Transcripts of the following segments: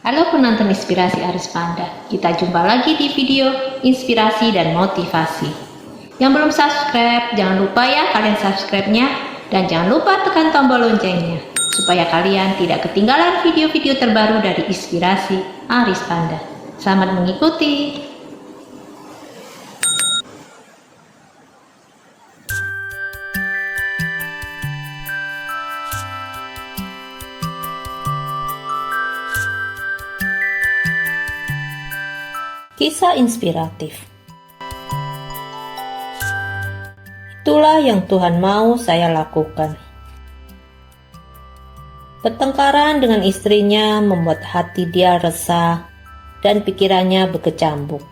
Halo penonton Inspirasi Aris Panda, kita jumpa lagi di video inspirasi dan motivasi. Yang belum subscribe, jangan lupa ya kalian subscribe-nya, dan jangan lupa tekan tombol loncengnya supaya kalian tidak ketinggalan video-video terbaru dari Inspirasi Aris Panda. Selamat mengikuti. Kisah inspiratif. Itulah yang Tuhan mau saya lakukan. Pertengkaran dengan istrinya membuat hati dia resah dan pikirannya berkecambuk.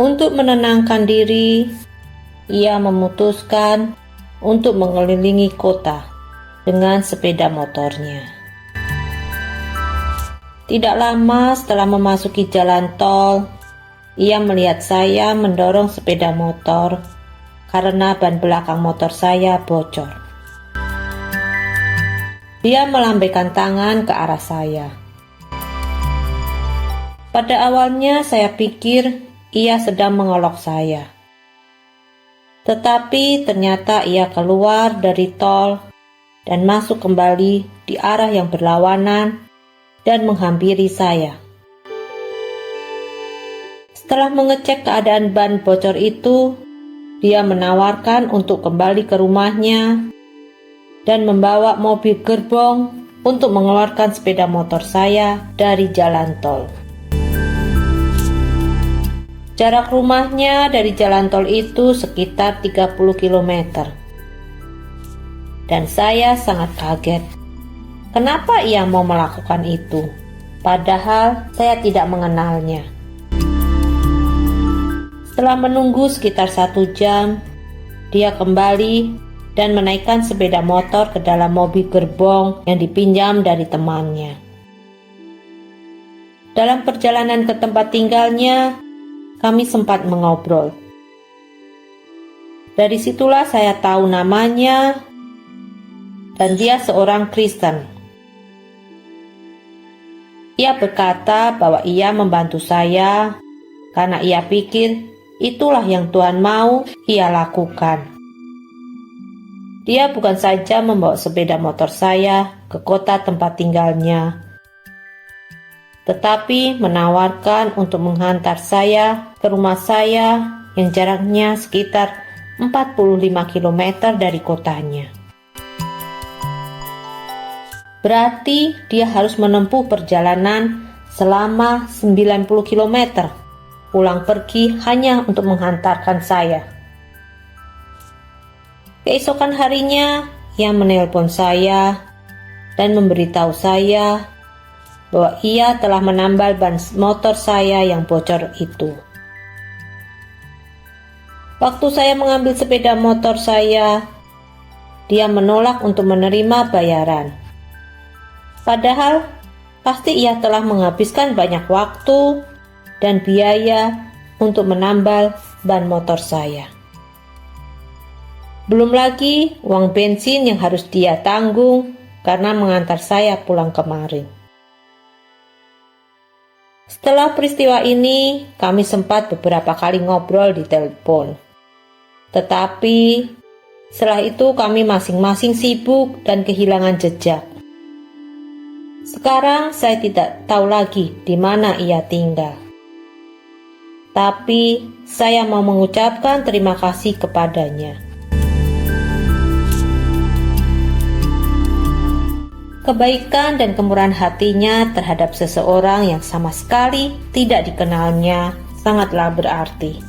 Untuk menenangkan diri, ia memutuskan untuk mengelilingi kota dengan sepeda motornya. Tidak lama setelah memasuki jalan tol, ia melihat saya mendorong sepeda motor karena ban belakang motor saya bocor. Dia melambaikan tangan ke arah saya. Pada awalnya saya pikir ia sedang mengolok saya. Tetapi ternyata ia keluar dari tol dan masuk kembali di arah yang berlawanan dan menghampiri saya. Setelah mengecek keadaan ban bocor itu, dia menawarkan untuk kembali ke rumahnya dan membawa mobil gerbong untuk mengeluarkan sepeda motor saya dari jalan tol. Jarak rumahnya dari jalan tol itu sekitar 30 km. Dan saya sangat kaget. Kenapa ia mau melakukan itu? Padahal saya tidak mengenalnya. Setelah menunggu sekitar 1 jam, dia kembali dan menaikkan sepeda motor ke dalam mobil gerbong yang dipinjam dari temannya. Dalam perjalanan ke tempat tinggalnya, kami sempat mengobrol. Dari situlah saya tahu namanya dan dia seorang Kristen. Ia berkata bahwa ia membantu saya karena ia pikir itulah yang Tuhan mau ia lakukan. Dia bukan saja membawa sepeda motor saya ke kota tempat tinggalnya, tetapi menawarkan untuk menghantar saya ke rumah saya yang jaraknya sekitar 45 km dari kotanya. Berarti dia harus menempuh perjalanan selama 90 km, pulang pergi hanya untuk menghantarkan saya. Keesokan harinya, ia menelpon saya dan memberitahu saya bahwa ia telah menambal ban motor saya yang bocor itu. Waktu saya mengambil sepeda motor saya, dia menolak untuk menerima bayaran. Padahal pasti ia telah menghabiskan banyak waktu dan biaya untuk menambal ban motor saya. Belum lagi uang bensin yang harus dia tanggung karena mengantar saya pulang kemarin. Setelah peristiwa ini, kami sempat beberapa kali ngobrol di telepon. Tetapi setelah itu kami masing-masing sibuk dan kehilangan jejak. Sekarang saya tidak tahu lagi di mana ia tinggal. Tapi saya mau mengucapkan terima kasih kepadanya. Kebaikan dan kemurahan hatinya terhadap seseorang yang sama sekali tidak dikenalnya sangatlah berarti.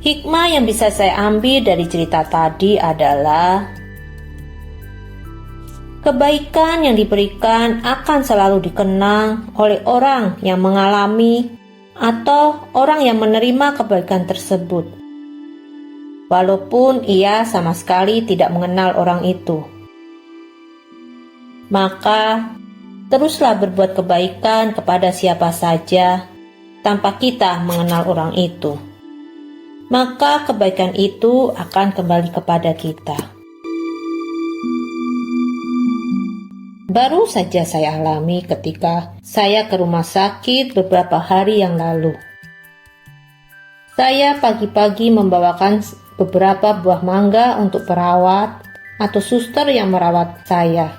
Hikmah yang bisa saya ambil dari cerita tadi adalah kebaikan yang diberikan akan selalu dikenang oleh orang yang mengalami atau orang yang menerima kebaikan tersebut, walaupun ia sama sekali tidak mengenal orang itu. Maka, teruslah berbuat kebaikan kepada siapa saja tanpa kita mengenal orang itu. Maka kebaikan itu akan kembali kepada kita. Baru saja saya alami ketika saya ke rumah sakit beberapa hari yang lalu. Saya pagi-pagi membawakan beberapa buah mangga untuk perawat atau suster yang merawat saya.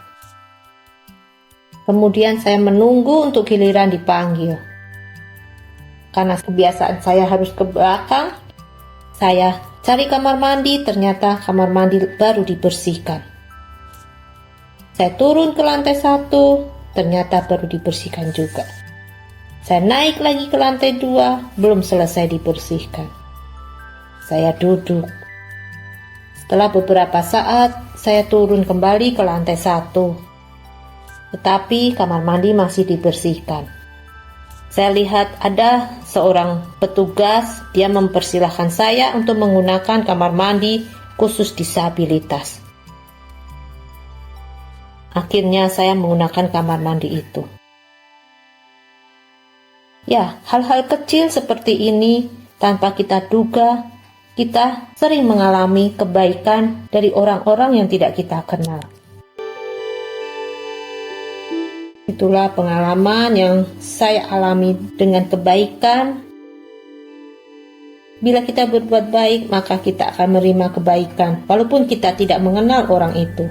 Kemudian saya menunggu untuk giliran dipanggil. Karena kebiasaan saya harus ke belakang, saya cari kamar mandi, ternyata kamar mandi baru dibersihkan. Saya turun ke lantai 1, ternyata baru dibersihkan juga. Saya naik lagi ke lantai 2, belum selesai dibersihkan. Saya duduk. Setelah beberapa saat, saya turun kembali ke lantai 1. Tetapi kamar mandi masih dibersihkan. Saya lihat ada seorang petugas, dia mempersilahkan saya untuk menggunakan kamar mandi khusus disabilitas. Akhirnya saya menggunakan kamar mandi itu. Ya, hal-hal kecil seperti ini tanpa kita duga, kita sering mengalami kebaikan dari orang-orang yang tidak kita kenal. Itulah pengalaman yang saya alami dengan kebaikan. Bila kita berbuat baik, maka kita akan menerima kebaikan, walaupun kita tidak mengenal orang itu.